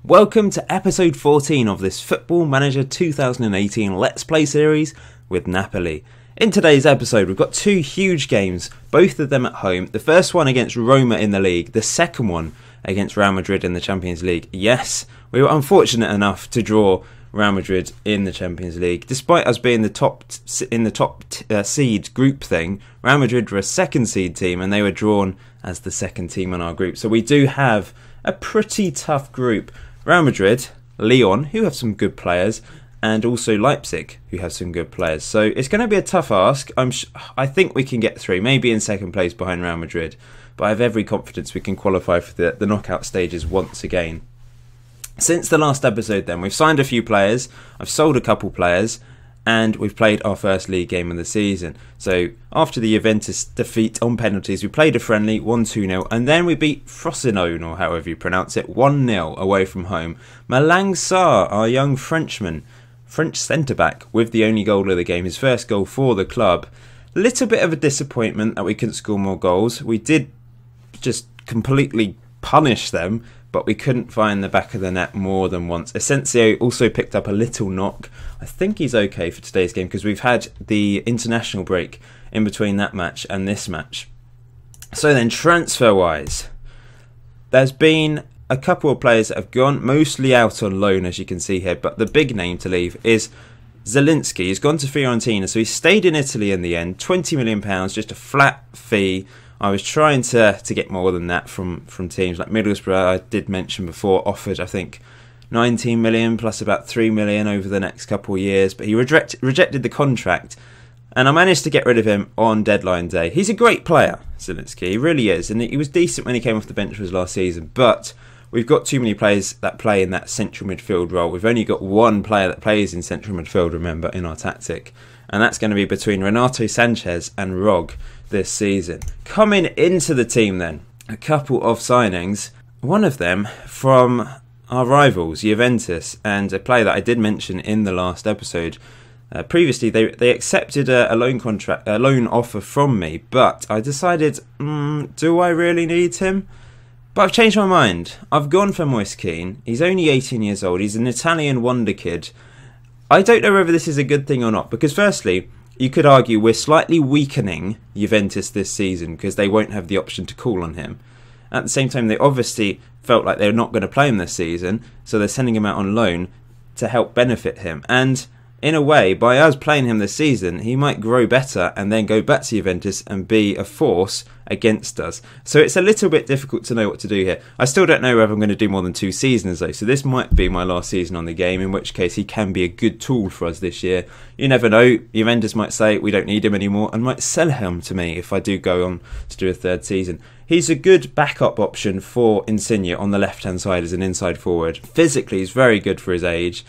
Welcome to episode 14 of this Football Manager 2018 Let's Play series with Napoli. In today's episode we've got two huge games, both of them at home. The first one against Roma in the league, the second one against Real Madrid in the Champions League. Yes, we were unfortunate enough to draw Real Madrid in the Champions League. Despite us being in the top seed group thing, Real Madrid were a second seed team and they were drawn as the second team in our group. So we do have a pretty tough group. Real Madrid, Lyon, who have some good players, and also Leipzig, who have some good players. So it's going to be a tough ask. I think we can get through, maybe in second place behind Real Madrid, but I have every confidence we can qualify for the knockout stages once again. Since the last episode then, we've signed a few players, I've sold a couple players, and we've played our first league game of the season. So after the Juventus defeat on penalties, we played a friendly 1-2-0, and then we beat Frosinone, or however you pronounce it, 1-0 away from home. Malang Sarr, our young French centre-back, with the only goal of the game, his first goal for the club. Little bit of a disappointment that we couldn't score more goals. We did just completely punish them, but we couldn't find the back of the net more than once. Asensio also picked up a little knock. I think he's okay for today's game because we've had the international break in between that match and this match. So then, transfer-wise, there's been a couple of players that have gone, mostly out on loan, as you can see here, but the big name to leave is Zielinski. He's gone to Fiorentina, so he stayed in Italy in the end. £20 million, just a flat fee. I was trying to get more than that from teams like Middlesbrough. I did mention before, offered I think 19 million plus about 3 million over the next couple of years, but he rejected the contract, and I managed to get rid of him on deadline day. He's a great player, Zielinski, he really is, and he was decent when he came off the bench for his last season, but we've got too many players that play in that central midfield role. We've only got one player that plays in central midfield, remember, in our tactic, and that's going to be between Renato Sanchez and Rog this season. Coming into the team then, a couple of signings, one of them from our rivals Juventus, and a player that I did mention in the last episode. Previously they accepted a loan offer from me, but I decided, do I really need him? But I've changed my mind. I've gone for Moise Kean. He's only 18 years old, he's an Italian wonder kid. I don't know whether this is a good thing or not, because firstly, you could argue we're slightly weakening Juventus this season because they won't have the option to call on him. At the same time, they obviously felt like they're not going to play him this season, so they're sending him out on loan to help benefit him. And in a way, by us playing him this season, he might grow better and then go back to Juventus and be a force against us. So it's a little bit difficult to know what to do here. I still don't know whether I'm going to do more than 2 seasons though, so this might be my last season on the game, in which case he can be a good tool for us this year. You never know, Juventus might say we don't need him anymore and might sell him to me if I do go on to do a 3rd season. He's a good backup option for Insigne on the left-hand side as an inside forward. Physically, he's very good for his age.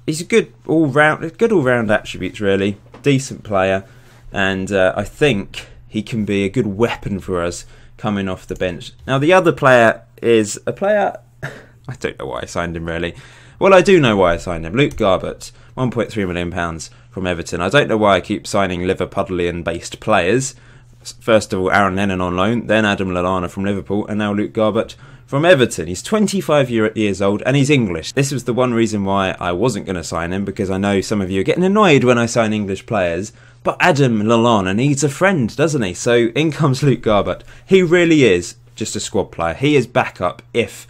He's a good all-round attributes, really. Decent player, and I think he can be a good weapon for us coming off the bench. Now, the other player is a player... I don't know why I signed him, really. Well, I do know why I signed him. Luke Garbett, £1.3 million from Everton. I don't know why I keep signing Liverpudlian-based players. First of all, Aaron Lennon on loan, then Adam Lallana from Liverpool, and now Luke Garbett from Everton. He's 25 years old and he's English. This was the one reason why I wasn't going to sign him, because I know some of you are getting annoyed when I sign English players, but Adam Lallana needs a friend, doesn't he? So in comes Luke Garbett. He really is just a squad player. He is backup if,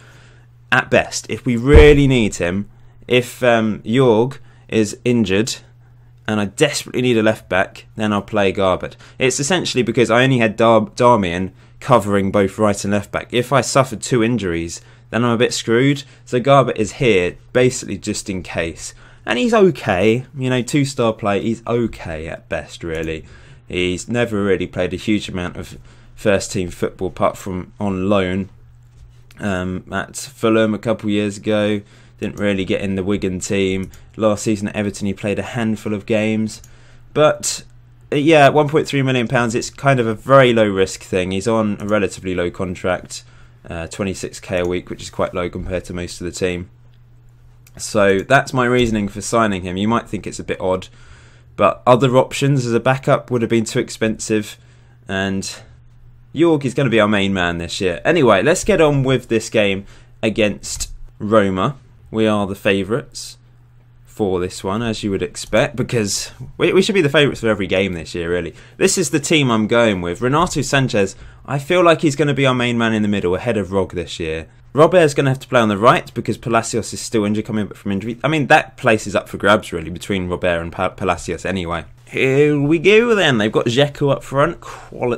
at best, if we really need him. If Jorg is injured and I desperately need a left back, then I'll play Garbett. It's essentially because I only had Darmian covering both right and left back. If I suffered 2 injuries, then I'm a bit screwed. So Garbett is here basically just in case. And he's okay, 2-star play, he's okay at best, really. He's never really played a huge amount of first team football apart from on loan at Fulham a couple years ago. Didn't really get in the Wigan team. Last season at Everton he played a handful of games. But yeah, £1.3 million, it's kind of a very low risk thing. He's on a relatively low contract, 26k a week, which is quite low compared to most of the team. So that's my reasoning for signing him. You might think it's a bit odd, but other options as a backup would have been too expensive, and Jorg is going to be our main man this year. Anyway, let's get on with this game against Roma. we are the favourites for this one, as you would expect, because we should be the favourites for every game this year, really. This is the team I'm going with. Renato Sanchez, I feel like he's going to be our main man in the middle, ahead of Rog this year. Robert's going to have to play on the right because Palacios is still injured, coming back from injury. I mean, that place is up for grabs, really, between Robert and Palacios anyway. Here we go, then. They've got Dzeko up front.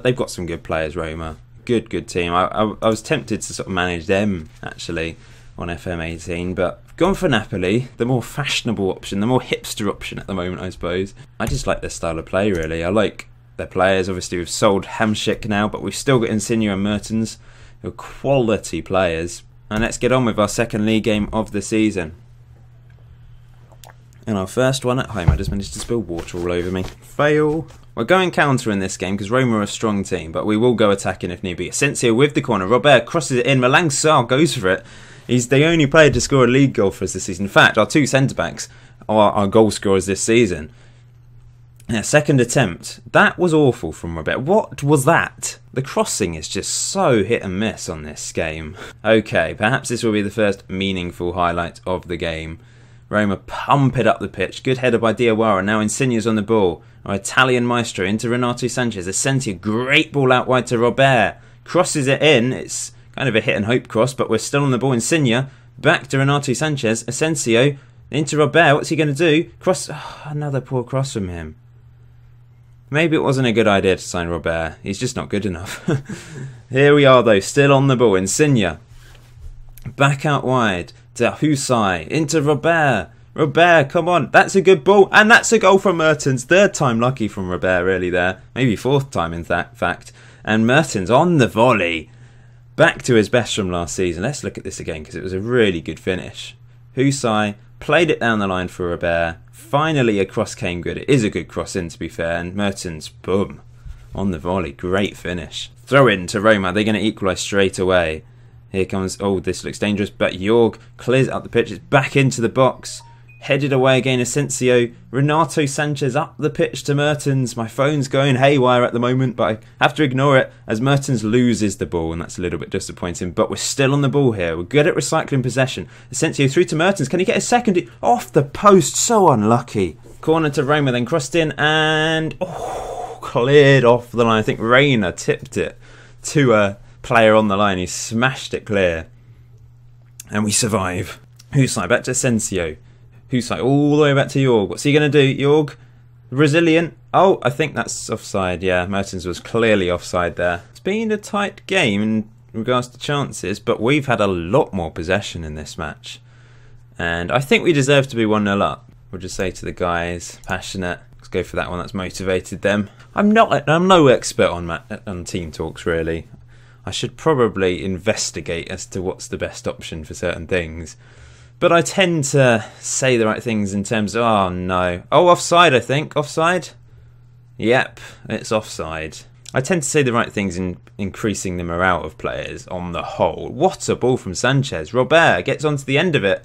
They've got some good players, Roma. Good team. I was tempted to sort of manage them, actually, on FM18, but I've gone for Napoli, the more fashionable option, the more hipster option at the moment, I suppose. I just like their style of play, really. I like their players. Obviously, we've sold Hamšík now, but we've still got Insigne and Mertens, who are quality players. And let's get on with our second league game of the season. And our first one at home. I just managed to spill water all over me. Fail. We're going counter in this game because Roma are a strong team, but we will go attacking if need be. Asensio with the corner. Robert crosses it in. Malang Sarr goes for it. He's the only player to score a league goal for us this season. In fact, our two centre-backs are our goal scorers this season. Yeah, second attempt. That was awful from Robert. What was that? The crossing is just so hit and miss on this game. Okay, perhaps this will be the first meaningful highlight of the game. Roma pump it up the pitch. Good header by Diawara. Now Insigne's on the ball. Our Italian maestro into Renato Sanchez. Asensio, great ball out wide to Robert. Crosses it in. It's kind of a hit and hope cross, but we're still on the ball. Insigne back to Renato Sanchez. Asensio into Robert. What's he going to do? Cross. Oh, another poor cross from him. Maybe it wasn't a good idea to sign Robert. He's just not good enough. Here we are, though, still on the ball. Insigne back out wide to Husai into Robert. Robert, come on. That's a good ball. And that's a goal from Mertens. Third time lucky from Robert, really, there. Maybe fourth time, in fact. And Mertens on the volley. Back to his best from last season. Let's look at this again because it was a really good finish. Husai played it down the line for Robert. Finally, a cross came good. It is a good cross in, to be fair. And Mertens, boom, on the volley. Great finish. Throw in to Roma. They're going to equalise straight away. Here comes, oh, this looks dangerous. But Jorg clears up the pitch. It's back into the box. Headed away again, Asensio. Renato Sanchez up the pitch to Mertens. My phone's going haywire at the moment, but I have to ignore it as Mertens loses the ball, and that's a little bit disappointing. But we're still on the ball here. We're good at recycling possession. Asensio through to Mertens. Can he get a second? Off the post. So unlucky. Corner to Roma, then crossed in, and cleared off the line. I think Reina tipped it to a player on the line. He smashed it clear. And we survive. Husai back to Asensio. Husai all the way back to Jorg. What's he going to do? Jorg, Brazilian. Oh, I think that's offside. Yeah, Mertens was clearly offside there. It's been a tight game in regards to chances, but we've had a lot more possession in this match. And I think we deserve to be 1-0 up. We'll just say to the guys, passionate. Let's go for that one that's motivated them. I'm no expert on team talks, really. I should probably investigate as to what's the best option for certain things. But I tend to say the right things in terms of, oh no. Oh, offside, I think. Offside? Yep, it's offside. I tend to say the right things in increasing the morale of players on the whole. What a ball from Sanchez. Robert gets onto the end of it.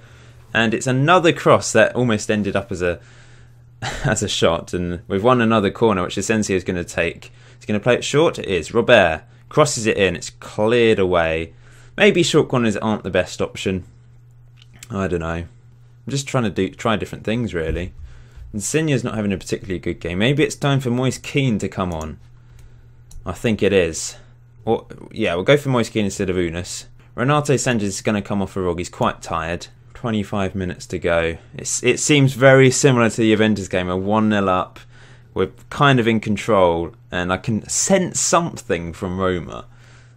And it's another cross that almost ended up as a shot. And we've won another corner, which Asensio is going to take. He's going to play it short. It is. Robert crosses it in. It's cleared away. Maybe short corners aren't the best option. I don't know. I'm just trying to try different things, really. Insigne's not having a particularly good game. Maybe it's time for Moise Kean to come on. I think it is. Or, yeah, we'll go for Moise Kean instead of Unas. Renato Sanchez is going to come off a rug. He's quite tired. 25 minutes to go. It seems very similar to the Juventus game. We're 1-0 up. We're kind of in control. And I can sense something from Roma.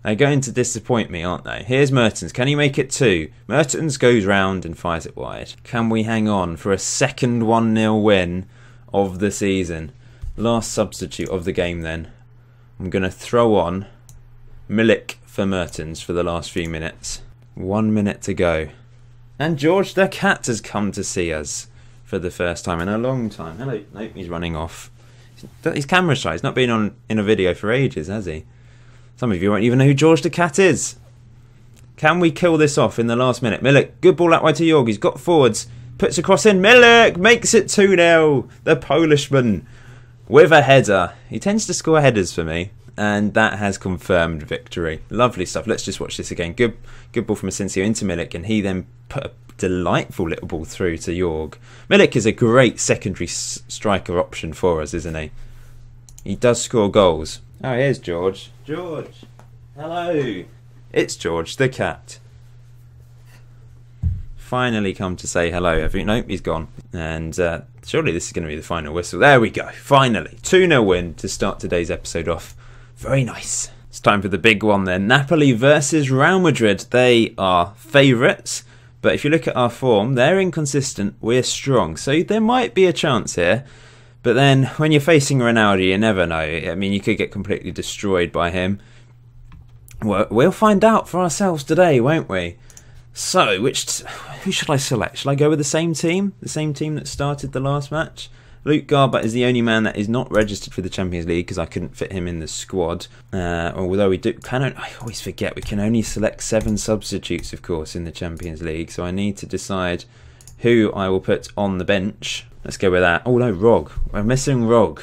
They're going to disappoint me, aren't they? Here's Mertens. Can he make it 2? Mertens goes round and fires it wide. Can we hang on for a second 1-0 win of the season? Last substitute of the game then. I'm going to throw on Milik for Mertens for the last few minutes. 1 minute to go. And George the cat has come to see us for the first time in a long time. Hello. Nope, he's running off. He's camera shy. He's not been in a video for ages, has he? Some of you won't even know who George the Cat is. Can we kill this off in the last minute? Milik, good ball out wide to Jorg. He's got forwards. Puts a cross in. Milik makes it 2-0. The Polishman with a header. He tends to score headers for me. And that has confirmed victory. Lovely stuff. Let's just watch this again. Good ball from Asensio into Milik. And he then put a delightful little ball through to Jorg. Milik is a great secondary striker option for us, isn't he? He does score goals. Oh, here's George. George, hello. It's George, the cat. Finally come to say hello. Nope, he's gone. And surely this is going to be the final whistle. There we go. Finally. 2-0 win to start today's episode off. Very nice. It's time for the big one then. Napoli versus Real Madrid. They are favourites. But if you look at our form, they're inconsistent. We're strong. So there might be a chance here. But then when you're facing Ronaldo, you never know. I mean, you could get completely destroyed by him. We'll find out for ourselves today, won't we? So, who should I select? Shall I go with the same team? The same team that started the last match? Luke Garbutt is the only man that is not registered for the Champions League because I couldn't fit him in the squad. Although I always forget, we can only select 7 substitutes, of course, in the Champions League. So I need to decide who I will put on the bench. Let's go with that. Oh no, Rog. We're missing Rog.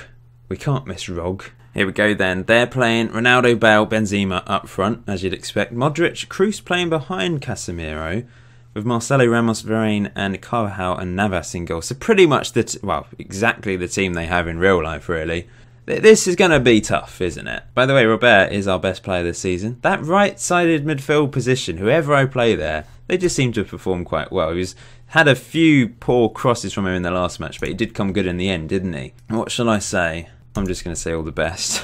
We can't miss Rog. Here we go then. They're playing Ronaldo, Bale, Benzema up front, as you'd expect. Modric, Kroos playing behind Casemiro, with Marcelo, Ramos, Varane and Carvajal and Navas in goal. So pretty much exactly the team they have in real life, really. This is going to be tough, isn't it? By the way, Robert is our best player this season. That right-sided midfield position, whoever I play there, they just seem to perform quite well. He's had a few poor crosses from him in the last match, but he did come good in the end, didn't he? What shall I say? I'm just going to say all the best.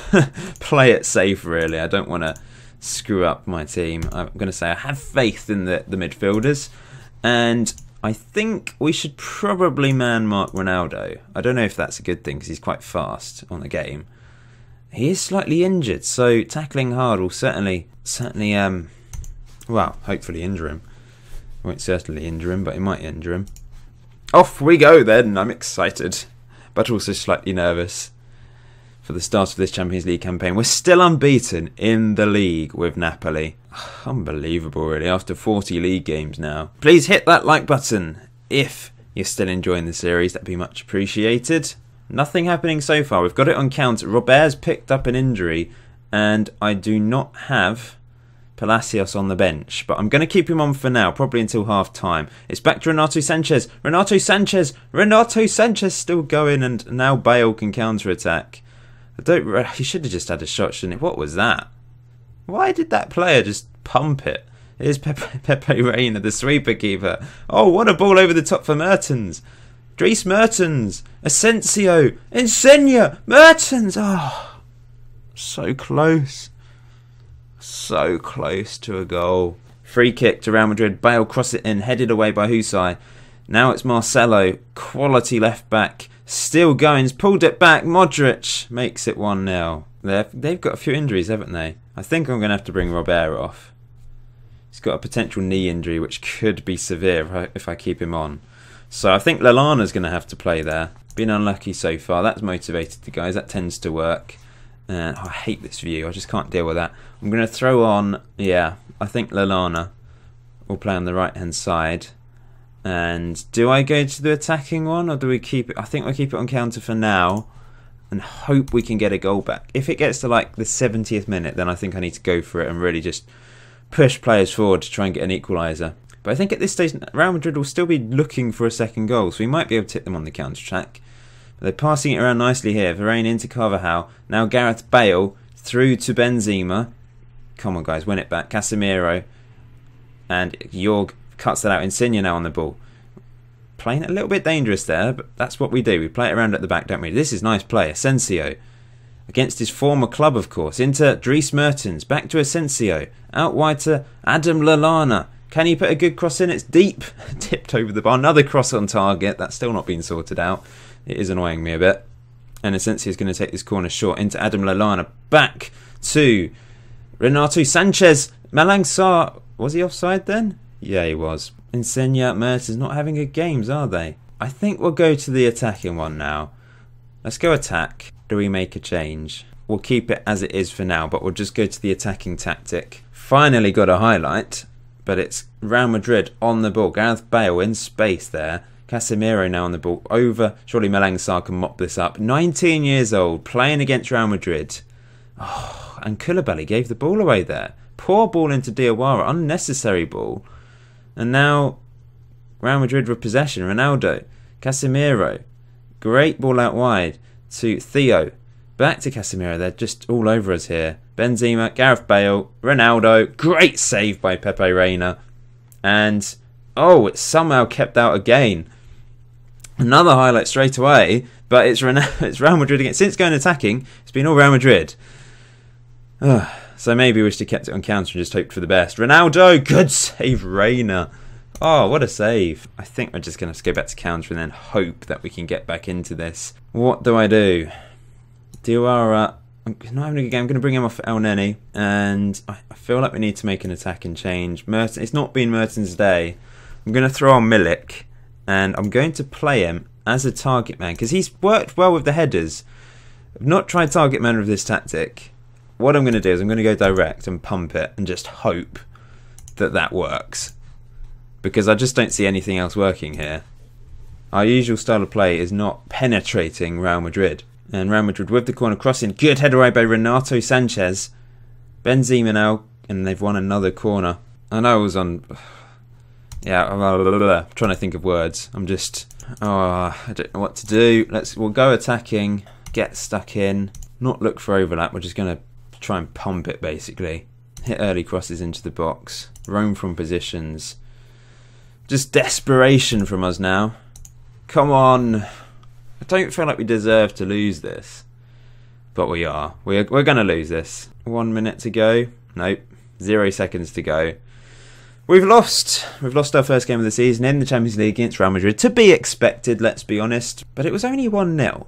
Play it safe, really. I don't want to screw up my team. I'm going to say I have faith in the midfielders. And I think we should probably man-mark Ronaldo. I don't know if that's a good thing because he's quite fast on the game. He is slightly injured, so tackling hard will certainly, hopefully injure him. Won't certainly injure him, but it might injure him. Off we go then. I'm excited, but also slightly nervous for the start of this Champions League campaign. We're still unbeaten in the league with Napoli. Unbelievable, really, after 40 league games now. Please hit that like button if you're still enjoying the series. That'd be much appreciated. Nothing happening so far. We've got it on count. Robert's picked up an injury, and I do not have Palacios on the bench, but I'm going to keep him on for now, probably until half time. It's back to Renato Sanchez. Renato Sanchez still going, and now Bale can counter-attack. He should have just had a shot, shouldn't he? What was that? Why did that player just pump it? Here's Pepe Reina, the sweeper keeper. Oh, what a ball over the top for Mertens. Dries Mertens. Asensio. Insigne. Mertens. Oh, so close. So close to a goal. Free kick to Real Madrid. Bale cross it in, headed away by Husai. Now it's Marcelo. Quality left back. Still going, pulled it back. Modric makes it 1-0. They've got a few injuries, haven't they? I think I'm going to have to bring Robert off. He's got a potential knee injury, which could be severe if I keep him on. So I think Lallana's going to have to play there. Been unlucky so far. That's motivated the guys. That tends to work. I hate this view. I just can't deal with that. I'm going to throw on, I think Lallana will play on the right-hand side. And do I go to the attacking one, or do we keep it? I think we'll keep it on counter for now and hope we can get a goal back. If it gets to like the 70th minute, then I think I need to go for it and really just push players forward to try and get an equaliser. But I think at this stage, Real Madrid will still be looking for a second goal, so we might be able to hit them on the counter-attack. But they're passing it around nicely here. Varane into Carvajal. Now Gareth Bale through to Benzema. Come on, guys, win it back. Casemiro. And Jorg cuts that out. Insigne now on the ball. Playing it a little bit dangerous there, but that's what we do. We play it around at the back, don't we? This is nice play. Asensio. Against his former club, of course. Into Dries Mertens. Back to Asensio. Out wide to Adam Lallana. Can he put a good cross in? It's deep. Tipped over the bar. Another cross on target. That's still not been sorted out. It is annoying me a bit. And Asensio is going to take this corner short into Adam Lallana. Back to Renato Sanchez. Malang Sarr. Was he offside then? Yeah, he was. Insigne, Mertens not having good games, are they? I think we'll go to the attacking one now. Let's go attack. Do we make a change? We'll keep it as it is for now, but we'll just go to the attacking tactic. Finally got a highlight, but it's Real Madrid on the ball. Gareth Bale in space there. Casemiro now on the ball. Over. Surely Malang Sarr can mop this up. 19 years old, playing against Real Madrid. Oh, and Koulibaly gave the ball away there. Poor ball into Diawara. Unnecessary ball. And now Real Madrid with possession. Ronaldo, Casemiro, great ball out wide to Theo. Back to Casemiro. They're just all over us here. Benzema, Gareth Bale, Ronaldo. Great save by Pepe Reina. And, oh, it's somehow kept out again. Another highlight straight away. But it's Real Madrid again. Since going attacking, it's been all Real Madrid. So maybe we should have kept it on counter and just hoped for the best. Ronaldo, good save, Reina. Oh, what a save. I think we're just going to have to go back to counter and then hope that we can get back into this. What do I do? Diawara, I'm not having a good game. I'm going to bring him off El Neni. And I feel like we need to make an attacking change. Mertens, it's not been Mertens' day. I'm going to throw on Milik. And I'm going to play him as a target man. Because he's worked well with the headers. I've not tried target man with this tactic. What I'm going to do is I'm going to go direct and pump it. And just hope that that works. Because I just don't see anything else working here. Our usual style of play is not penetrating Real Madrid. And Real Madrid with the corner crossing. Good header right by Renato Sanchez. Benzema now. And they've won another corner. I know I was on... Yeah, trying to think of words. I'm just... I don't know what to do. We'll go attacking. Get stuck in. Not look for overlap. We're just going to try and pump it, basically. Hit early crosses into the box. Roam from positions. Just desperation from us now. Come on. I don't feel like we deserve to lose this. But we are. We're going to lose this. 1 minute to go. Nope. 0 seconds to go. We've lost. We've lost our first game of the season in the Champions League against Real Madrid. To be expected, let's be honest. But it was only 1-0.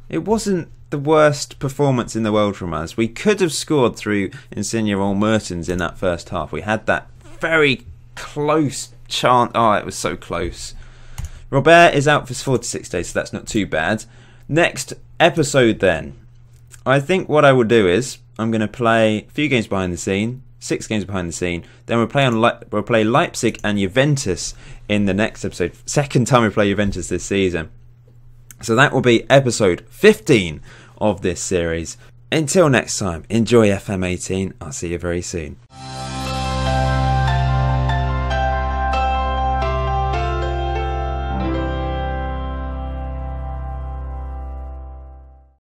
It wasn't the worst performance in the world from us. We could have scored through Insigne or Mertens in that first half. We had that very close chance. Oh, it was so close. Robert is out for 4 to 6 days, so that's not too bad. Next episode then. I think what I will do is I'm going to play a few games behind the scene. 6 games behind the scene. Then we'll play Leipzig and Juventus in the next episode. Second time we play Juventus this season. So that will be episode 15 of this series. Until next time, enjoy FM18. I'll see you very soon.